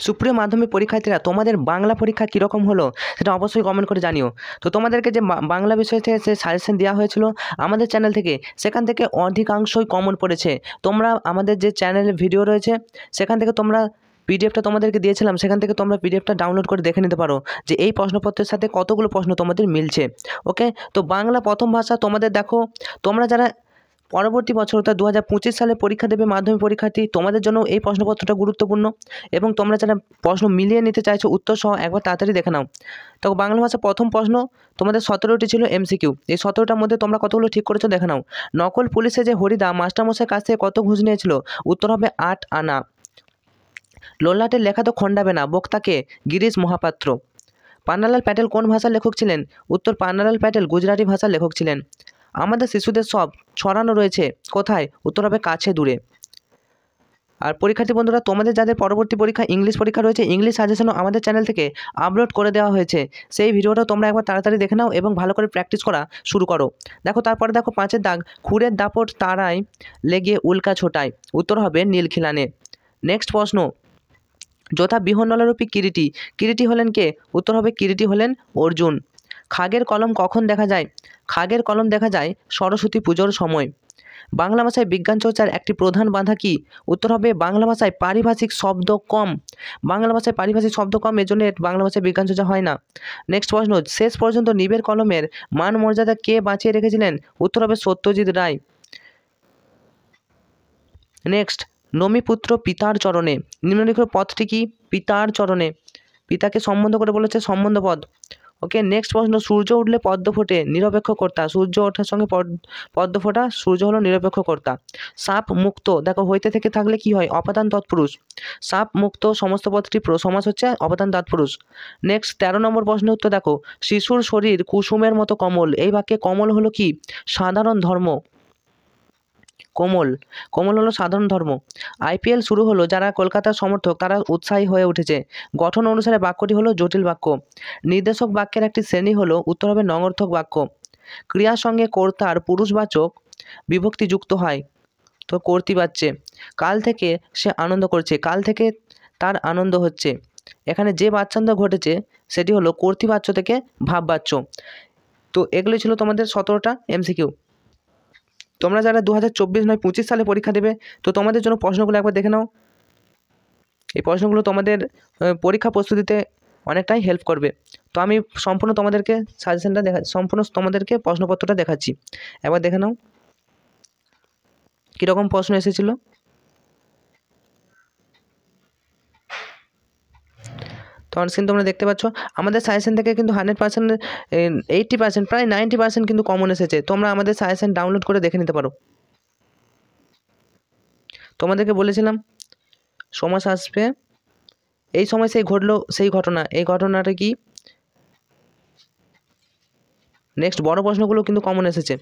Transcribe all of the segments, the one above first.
সুপ্রিয় মাধ্যমিক পরীক্ষার্থীরা, তোমাদের বাংলা পরীক্ষা কীরকম হলো সেটা অবশ্যই কমেন্ট করে জানিও। তো তোমাদেরকে যে বাংলা বিষয় থেকে যে সাজেশন দেওয়া হয়েছিল আমাদের চ্যানেল থেকে, সেখান থেকে অধিকাংশই কমন পড়েছে। তোমরা আমাদের যে চ্যানেলে ভিডিও রয়েছে সেখান থেকে তোমরা পিডিএফটা তোমাদেরকে দিয়েছিলাম, সেখান থেকে তোমরা পিডিএফটা ডাউনলোড করে দেখে নিতে পারো যে এই প্রশ্নপত্রের সাথে কতগুলো প্রশ্ন তোমাদের মিলছে। ওকে, তো বাংলা প্রথম ভাষা তোমাদের দেখো, তোমরা যারা পরবর্তী বছর অর্থাৎ 2025 সালে পরীক্ষা দেবে মাধ্যমিক পরীক্ষার্থী, তোমাদের জন্য এই প্রশ্নপত্রটা গুরুত্বপূর্ণ এবং তোমরা যারা প্রশ্ন মিলিয়ে নিতে চাইছো উত্তর সহ একবার তাড়াতাড়ি দেখে নাও। তো বাংলা ভাষা প্রথম প্রশ্ন তোমাদের 17টি ছিল এমসিকিউ। এই 17টার মধ্যে তোমরা কতগুলো ঠিক করেছো দেখে নাও। নকল পুলিশে যে হরিদা মাস্টারমশাইয়ের কাছ থেকে কত ঘুষ নিয়েছিল? উত্তর হবে 8 আনা। লল্লাটের লেখা তো খণ্ডাবে না, বক্তাকে গিরিশ মহাপাত্র। পান্নালাল প্যাটেল কোন ভাষার লেখক ছিলেন? উত্তর পান্নালাল প্যাটেল গুজরাটি ভাষার লেখক ছিলেন। আমাদের শিশুদের সব ছড়ানো রয়েছে কোথায়? উত্তর হবে কাছে দূরে। আর পরীক্ষার্থী বন্ধুরা, তোমাদের যাদের পরবর্তী পরীক্ষা ইংলিশ পরীক্ষা রয়েছে, ইংলিশ সাজেশনও আমাদের চ্যানেল থেকে আপলোড করে দেওয়া হয়েছে। সেই ভিডিওটা তোমরা একবার তাড়াতাড়ি দেখে নাও এবং ভালো করে প্র্যাকটিস করা শুরু করো। দেখো তারপরে দেখো 5-এর দাগ, খুরের দাপট তারায় লেগে উল্কা ছোটায়। উত্তর হবে নীলখিলানে। নেক্সট প্রশ্ন, যথা বিহন্নলারূপী কিরীটি, কিরীটি হলেন কে? উত্তর হবে কিরীটি হলেন অর্জুন। খাগের কলম কখন দেখা যায়? খাগের কলম দেখা যায় সরস্বতী পুজোর সময়। বাংলা ভাষায় বিজ্ঞান চর্চার একটি প্রধান বাধা কি? উত্তর হবে বাংলা ভাষায় পারিভাষিক শব্দ কম। বাংলা ভাষায় পারিভাষিক শব্দ কম, এর জন্য বাংলা ভাষায় বিজ্ঞান চর্চা হয় না। নেক্সট প্রশ্ন, শেষ পর্যন্ত নিবের কলমের মান মর্যাদা কে বাঁচিয়ে রেখেছিলেন? উত্তর হবে সত্যজিৎ রায়। নেক্সট, নমিপুত্র পিতার চরণে, নিম্নলিখিত পদটি কি? পিতার চরণে। পিতাকে সম্বন্ধ করে বলেছে সম্বন্ধ পদ। ওকে, নেক্সট প্রশ্ন, সূর্য উঠলে পদ্ম ফোটে, নিরপেক্ষ কর্তা। সূর্য ওঠার সঙ্গে পদ্ম ফোটা, সূর্য হলো নিরপেক্ষ কর্তা। সাপ মুক্ত, দেখো হইতে থেকে থাকলে কি হয়? অপাদান তৎপুরুষ। সাপ মুক্ত সমস্ত পদটি সমাস হচ্ছে অপাদান তৎপুরুষ। নেক্সট 13 নম্বর প্রশ্নের উত্তর দেখো, শিশুর শরীর কুসুমের মতো কমল, এই বাক্যে কমল হলো কি? সাধারণ ধর্ম। কোমল, কোমল হলো সাধারণ ধর্ম। আইপিএল শুরু হলো, যারা কলকাতার সমর্থক তারা উৎসাহী হয়ে উঠেছে। গঠন অনুসারে বাক্যটি হলো জটিল বাক্য। নির্দেশক বাক্যের একটি শ্রেণী হলো, উত্তর হবে নঙর্থক বাক্য। ক্রিয়ার সঙ্গে কর্তার পুরুষবাচক বিভক্তি যুক্ত হয়, তো কর্তৃবাচ্যে। কাল থেকে সে আনন্দ করছে, কাল থেকে তার আনন্দ হচ্ছে। এখানে যে বাচ্চান্ত ঘটেছে সেটি হলো কর্তৃবাচ্য থেকে ভাববাচ্য। তো এগুলো ছিল তোমাদের 17টা এমসিকিউ। তোমরা যারা 2024 নয় 25 সালে পরীক্ষা দেবে, তো তোমাদের জন্য প্রশ্নগুলো একবার দেখে নাও। এই প্রশ্নগুলো তোমাদের পরীক্ষা প্রস্তুতিতে অনেকটাই হেল্প করবে। তো আমি সম্পূর্ণ তোমাদেরকে সাজেশনটা সম্পূর্ণ তোমাদেরকে প্রশ্নপত্রটা দেখাচ্ছি, একবার দেখে নাও কীরকম প্রশ্ন এসেছিল। তো অনস্ক্রিন তোমরা দেখতে পাচ্ছ আমাদের সাজেশন থেকে কিন্তু 100%, 80%, প্রায় 90% কিন্তু কমন এসেছে। তোমরা আমাদের সাজেশন ডাউনলোড করে দেখে নিতে পারো। তোমাদেরকে বলেছিলাম সমাস আসবে, এই সময় সেই ঘটলো সেই ঘটনা, এই ঘটনাটা কি? নেক্সট বড় প্রশ্নগুলো কিন্তু কমন এসেছে।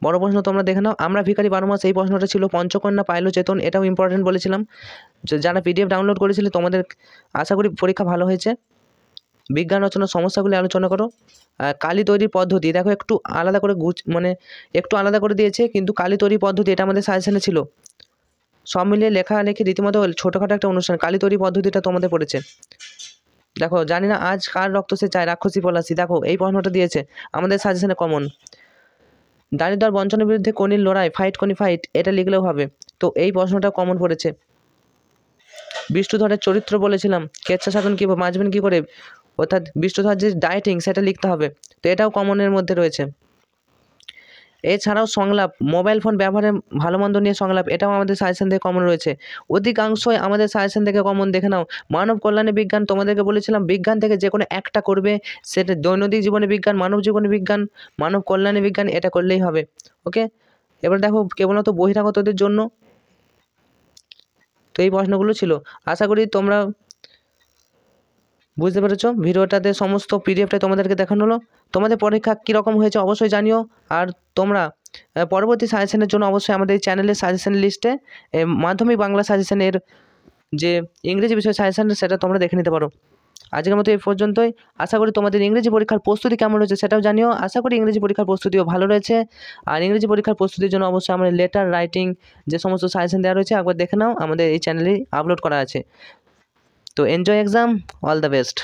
বড় প্রশ্ন তোমরা দেখে নাও, আমরা ভিখারি 12 মাস, এই প্রশ্নটা ছিল। পঞ্চকন্যা পাইল চেতন, এটাও ইম্পর্টেন্ট বলেছিলাম। যারা পিডিএফ ডাউনলোড করেছিলে তোমাদের আশা করি পরীক্ষা ভালো হয়েছে। বিজ্ঞান রচনার সমস্যাগুলি আলোচনা করো। কালি তৈরির পদ্ধতি দেখো একটু আলাদা করে একটু আলাদা করে দিয়েছে, কিন্তু কালি তৈরির পদ্ধতি এটা আমাদের সাজেশনে ছিল। সব মিলিয়ে লেখালেখি রীতিমতো ছোটোখাটো একটা অনুষ্ঠান। কালি তৈরি পদ্ধতিটা তোমাদের পড়েছে। দেখো, জানি না আজ কার রক্ত সে চায়, রাক্ষসী পলাশি, দেখো এই প্রশ্নটা দিয়েছে আমাদের সাজেশনে কমন। দারিদ্র বঞ্চনার বিরুদ্ধে কোনির লড়াই, ফাইট কোনি ফাইট, এটা লিখলেও হবে। তো এই প্রশ্নটা কমন পড়েছে। বিষ্ণুধরের চরিত্র বলেছিলাম, কেচ্ছা সাধন কী বাঁচবেন কী করে, অর্থাৎ বিষ্ণুধর যে ডায়েটিং সেটা লিখতে হবে। তো এটাও কমনের মধ্যে রয়েছে। এছাড়াও সংলাপ, মোবাইল ফোন ব্যবহারের ভালো মন্দ নিয়ে সংলাপ, এটাও আমাদের সাজেশন থেকে কমন রয়েছে। অধিকাংশই আমাদের সাজেশন থেকে কমন। দেখে নাও, মানব কল্যাণে বিজ্ঞান, তোমাদেরকে বলেছিলাম বিজ্ঞান থেকে যে কোনো একটা করবে, সেটা দৈনন্দিন জীবনে বিজ্ঞান, মানব জীবনে বিজ্ঞান, মানব কল্যাণে বিজ্ঞান, এটা করলেই হবে। ওকে, এবার দেখো কেবলমাত্র বহিরাগতদের জন্য। তো এই প্রশ্নগুলো ছিল। আশা করি তোমরা বুঝতে পেরেছো। ভিডিওটাতে সমস্ত পিডিএফটা তোমাদেরকে দেখানো হলো। তোমাদের পরীক্ষা কীরকম হয়েছে অবশ্যই জানিও। আর তোমরা পরবর্তী সাজেশনের জন্য অবশ্যই আমাদের এই চ্যানেলের সাজেশন লিস্টে মাধ্যমিক বাংলা সাজেশনের যে ইংরেজি বিষয় সাজেশন সেটা তোমরা দেখে নিতে পারো। আজকের মতো এই পর্যন্তই। আশা করি তোমাদের ইংরেজি পরীক্ষার প্রস্তুতি কেমন রয়েছে সেটাও জানিও। আশা করি ইংরেজি পরীক্ষার প্রস্তুতিও ভালো রয়েছে। আর ইংরেজি পরীক্ষার প্রস্তুতির জন্য অবশ্যই আমাদের লেটার রাইটিং যে সমস্ত সাজেশন দেওয়া রয়েছে একবার দেখে নাও, আমাদের এই চ্যানেলে আপলোড করা আছে। তো enjoy exam, all the best.